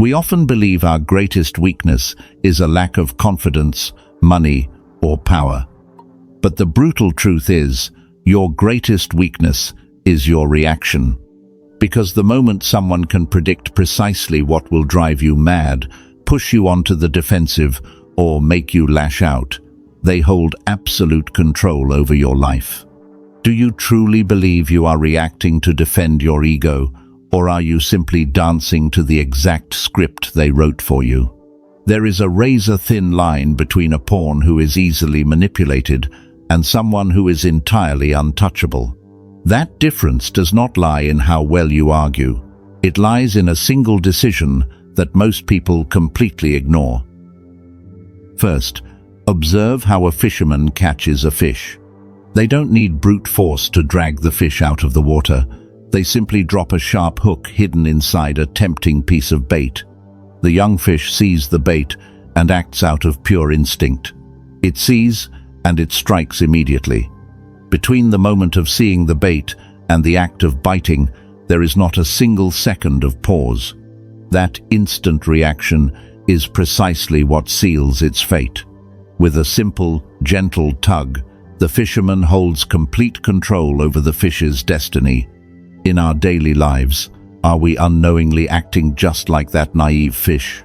We often believe our greatest weakness is a lack of confidence, money, or power. But the brutal truth is, your greatest weakness is your reaction. Because the moment someone can predict precisely what will drive you mad, push you onto the defensive, or make you lash out, they hold absolute control over your life. Do you truly believe you are reacting to defend your ego, or are you simply dancing to the exact script they wrote for you? There is a razor-thin line between a pawn who is easily manipulated and someone who is entirely untouchable. That difference does not lie in how well you argue. It lies in a single decision that most people completely ignore. First, observe how a fisherman catches a fish. They don't need brute force to drag the fish out of the water. They simply drop a sharp hook hidden inside a tempting piece of bait. The young fish sees the bait and acts out of pure instinct. It sees and it strikes immediately. Between the moment of seeing the bait and the act of biting, there is not a single second of pause. That instant reaction is precisely what seals its fate. With a simple, gentle tug, the fisherman holds complete control over the fish's destiny. In our daily lives, are we unknowingly acting just like that naive fish?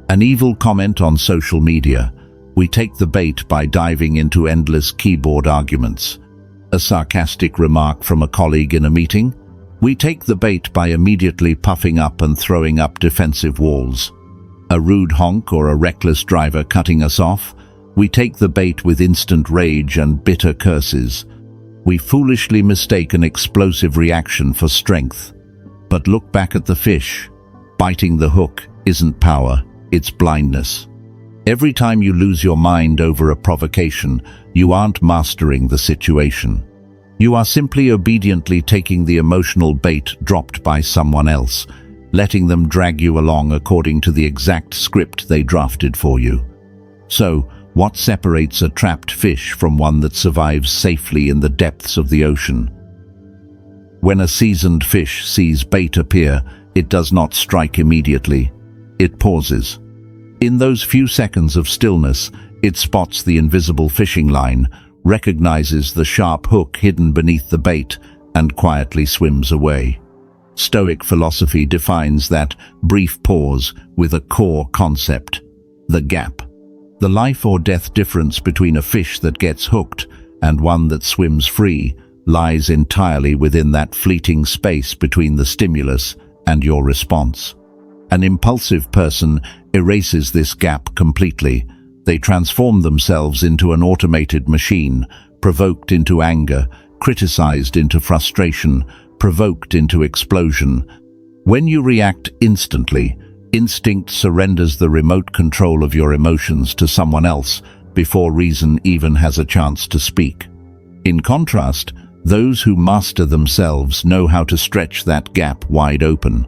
An evil comment on social media. We take the bait by diving into endless keyboard arguments. A sarcastic remark from a colleague in a meeting. We take the bait by immediately puffing up and throwing up defensive walls. A rude honk or a reckless driver cutting us off. We take the bait with instant rage and bitter curses. We foolishly mistake an explosive reaction for strength. But look back at the fish. Biting the hook isn't power, it's blindness. Every time you lose your mind over a provocation, you aren't mastering the situation. You are simply obediently taking the emotional bait dropped by someone else, letting them drag you along according to the exact script they drafted for you. So, what separates a trapped fish from one that survives safely in the depths of the ocean? When a seasoned fish sees bait appear, it does not strike immediately. It pauses. In those few seconds of stillness, it spots the invisible fishing line, recognizes the sharp hook hidden beneath the bait, and quietly swims away. Stoic philosophy defines that brief pause with a core concept: the gap. The life or death difference between a fish that gets hooked and one that swims free lies entirely within that fleeting space between the stimulus and your response. An impulsive person erases this gap completely. They transform themselves into an automated machine, provoked into anger, criticized into frustration, provoked into explosion. When you react instantly, instinct surrenders the remote control of your emotions to someone else before reason even has a chance to speak. In contrast, those who master themselves know how to stretch that gap wide open.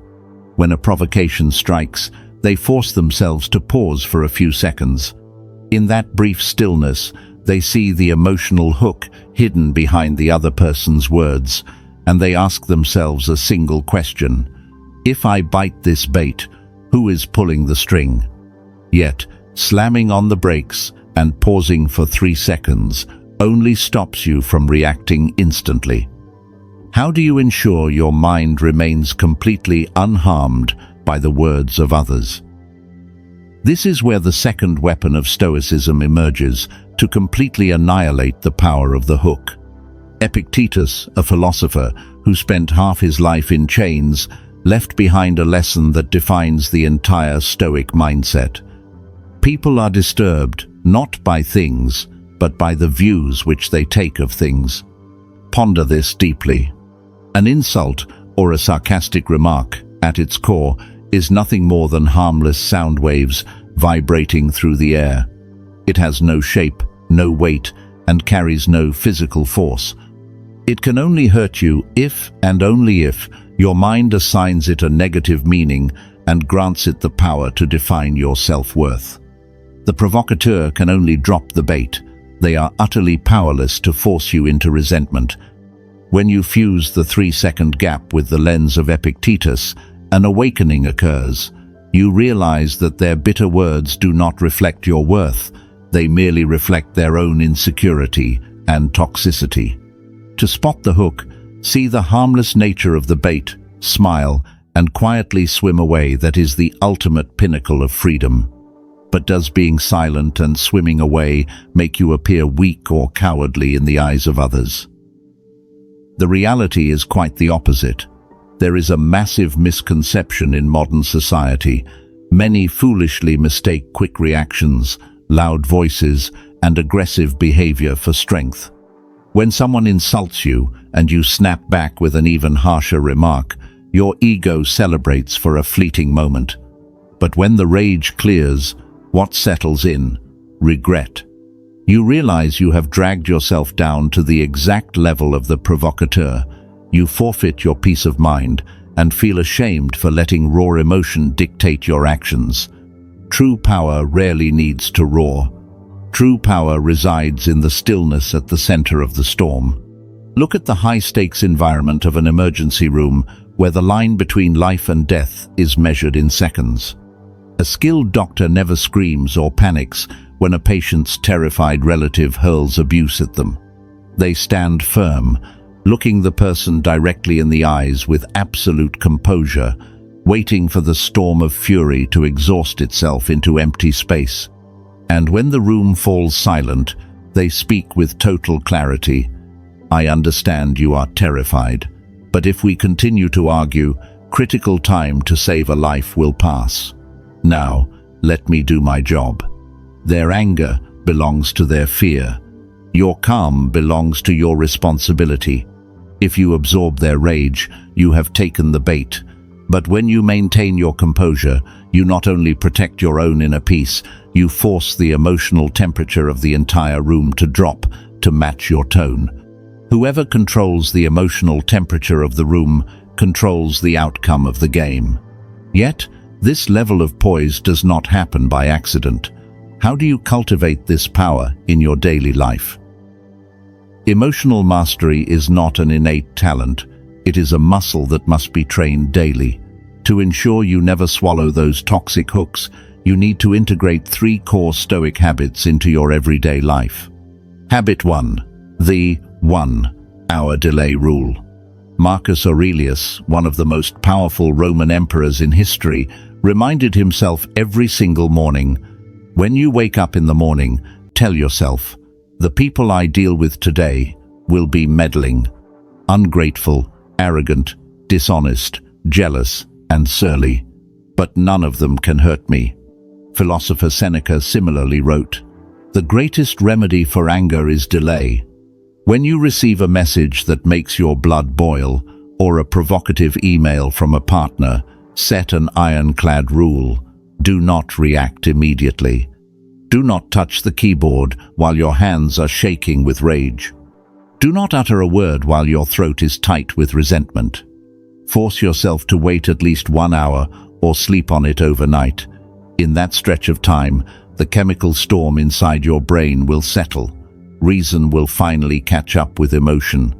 When a provocation strikes, they force themselves to pause for a few seconds. In that brief stillness, they see the emotional hook hidden behind the other person's words, and they ask themselves a single question: if I bite this bait, who is pulling the string? Yet, slamming on the brakes and pausing for 3 seconds only stops you from reacting instantly. How do you ensure your mind remains completely unharmed by the words of others? This is where the second weapon of Stoicism emerges to completely annihilate the power of the hook. Epictetus, a philosopher who spent half his life in chains, left behind a lesson that defines the entire Stoic mindset. People are disturbed not by things, but by the views which they take of things. Ponder this deeply. An insult or a sarcastic remark, at its core, is nothing more than harmless sound waves vibrating through the air. It has no shape, no weight, and carries no physical force. It can only hurt you if, and only if, your mind assigns it a negative meaning and grants it the power to define your self-worth. The provocateur can only drop the bait. They are utterly powerless to force you into resentment. When you fuse the 3-second gap with the lens of Epictetus, an awakening occurs. You realize that their bitter words do not reflect your worth, they merely reflect their own insecurity and toxicity. To spot the hook, see the harmless nature of the bait, smile, and quietly swim away. That is the ultimate pinnacle of freedom. But does being silent and swimming away make you appear weak or cowardly in the eyes of others? The reality is quite the opposite. There is a massive misconception in modern society. Many foolishly mistake quick reactions, loud voices, and aggressive behavior for strength. When someone insults you and you snap back with an even harsher remark, your ego celebrates for a fleeting moment. But when the rage clears, what settles in? Regret. You realize you have dragged yourself down to the exact level of the provocateur. You forfeit your peace of mind and feel ashamed for letting raw emotion dictate your actions. True power rarely needs to roar. True power resides in the stillness at the center of the storm. Look at the high-stakes environment of an emergency room where the line between life and death is measured in seconds. A skilled doctor never screams or panics when a patient's terrified relative hurls abuse at them. They stand firm, looking the person directly in the eyes with absolute composure, waiting for the storm of fury to exhaust itself into empty space. And when the room falls silent, they speak with total clarity. I understand you are terrified, but if we continue to argue, critical time to save a life will pass. Now, let me do my job. Their anger belongs to their fear. Your calm belongs to your responsibility. If you absorb their rage, you have taken the bait. But when you maintain your composure, you not only protect your own inner peace, you force the emotional temperature of the entire room to drop to match your tone. Whoever controls the emotional temperature of the room controls the outcome of the game. Yet, this level of poise does not happen by accident. How do you cultivate this power in your daily life? Emotional mastery is not an innate talent. It is a muscle that must be trained daily. To ensure you never swallow those toxic hooks, you need to integrate 3 core Stoic habits into your everyday life. Habit 1. The 1-hour delay rule. Marcus Aurelius, one of the most powerful Roman emperors in history, reminded himself every single morning, when you wake up in the morning, tell yourself, the people I deal with today will be meddling, ungrateful, arrogant, dishonest, jealous, and surly, but none of them can hurt me. Philosopher Seneca similarly wrote, the greatest remedy for anger is delay. When you receive a message that makes your blood boil, or a provocative email from a partner, set an ironclad rule. Do not react immediately. Do not touch the keyboard while your hands are shaking with rage. Do not utter a word while your throat is tight with resentment. Force yourself to wait at least 1 hour or sleep on it overnight. In that stretch of time, the chemical storm inside your brain will settle. Reason will finally catch up with emotion.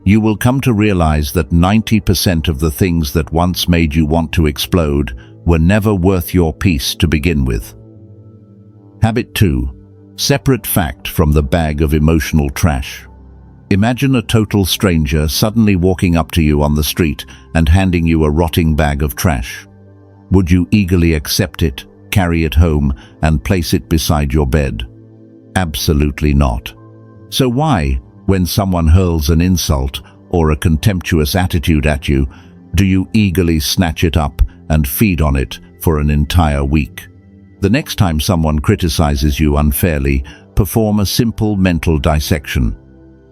You will come to realize that 90% of the things that once made you want to explode were never worth your peace to begin with. Habit 2. Separate fact from the bag of emotional trash. Imagine a total stranger suddenly walking up to you on the street and handing you a rotting bag of trash. Would you eagerly accept it, carry it home, and place it beside your bed? Absolutely not. So why, when someone hurls an insult or a contemptuous attitude at you, do you eagerly snatch it up and feed on it for an entire week? The next time someone criticizes you unfairly, perform a simple mental dissection.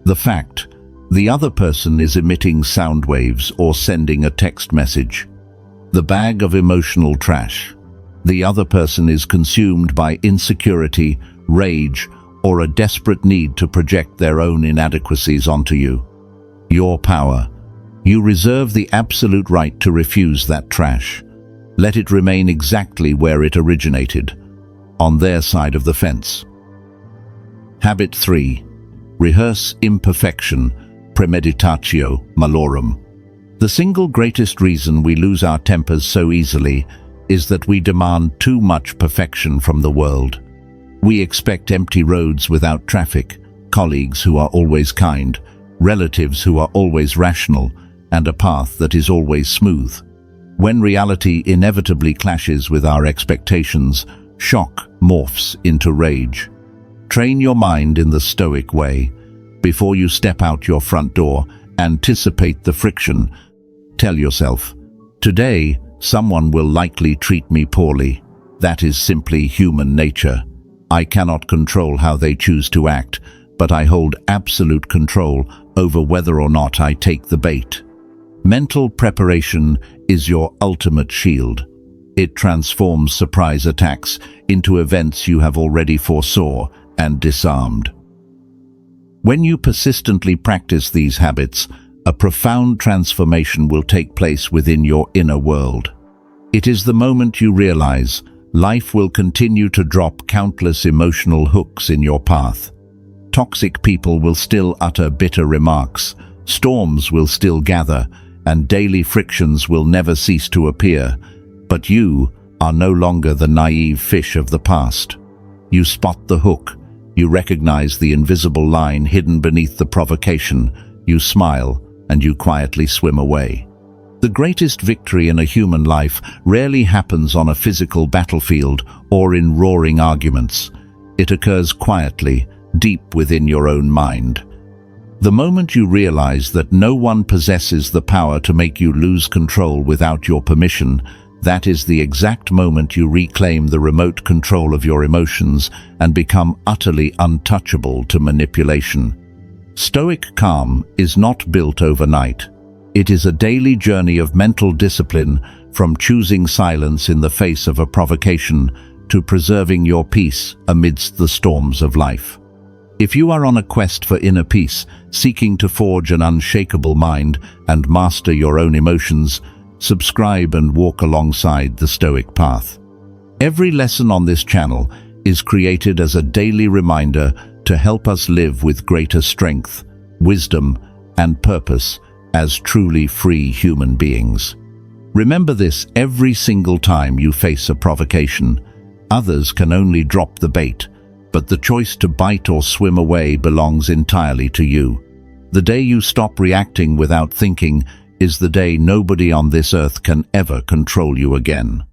The fact: the other person is emitting sound waves or sending a text message. The bag of emotional trash. The other person is consumed by insecurity, rage, or a desperate need to project their own inadequacies onto you. Your power. You reserve the absolute right to refuse that trash. Let it remain exactly where it originated, on their side of the fence. Habit 3. Rehearse imperfection, premeditatio malorum. The single greatest reason we lose our tempers so easily is that we demand too much perfection from the world. We expect empty roads without traffic, colleagues who are always kind, relatives who are always rational, and a path that is always smooth. When reality inevitably clashes with our expectations, shock morphs into rage. Train your mind in the Stoic way. Before you step out your front door, anticipate the friction. Tell yourself, today, someone will likely treat me poorly. That is simply human nature. I cannot control how they choose to act, but I hold absolute control over whether or not I take the bait. Mental preparation is your ultimate shield. It transforms surprise attacks into events you have already foresaw and disarmed. When you persistently practice these habits, a profound transformation will take place within your inner world. It is the moment you realize life will continue to drop countless emotional hooks in your path. Toxic people will still utter bitter remarks, storms will still gather, and daily frictions will never cease to appear. But you are no longer the naive fish of the past. You spot the hook, you recognize the invisible line hidden beneath the provocation, you smile, and you quietly swim away. The greatest victory in a human life rarely happens on a physical battlefield or in roaring arguments. It occurs quietly, deep within your own mind. The moment you realize that no one possesses the power to make you lose control without your permission, that is the exact moment you reclaim the remote control of your emotions and become utterly untouchable to manipulation. Stoic calm is not built overnight. It is a daily journey of mental discipline, from choosing silence in the face of a provocation to preserving your peace amidst the storms of life. If you are on a quest for inner peace, seeking to forge an unshakable mind and master your own emotions, subscribe and walk alongside the Stoic path. Every lesson on this channel is created as a daily reminder to help us live with greater strength, wisdom, and purpose as truly free human beings. Remember this every single time you face a provocation. Others can only drop the bait, but the choice to bite or swim away belongs entirely to you. The day you stop reacting without thinking is the day nobody on this earth can ever control you again.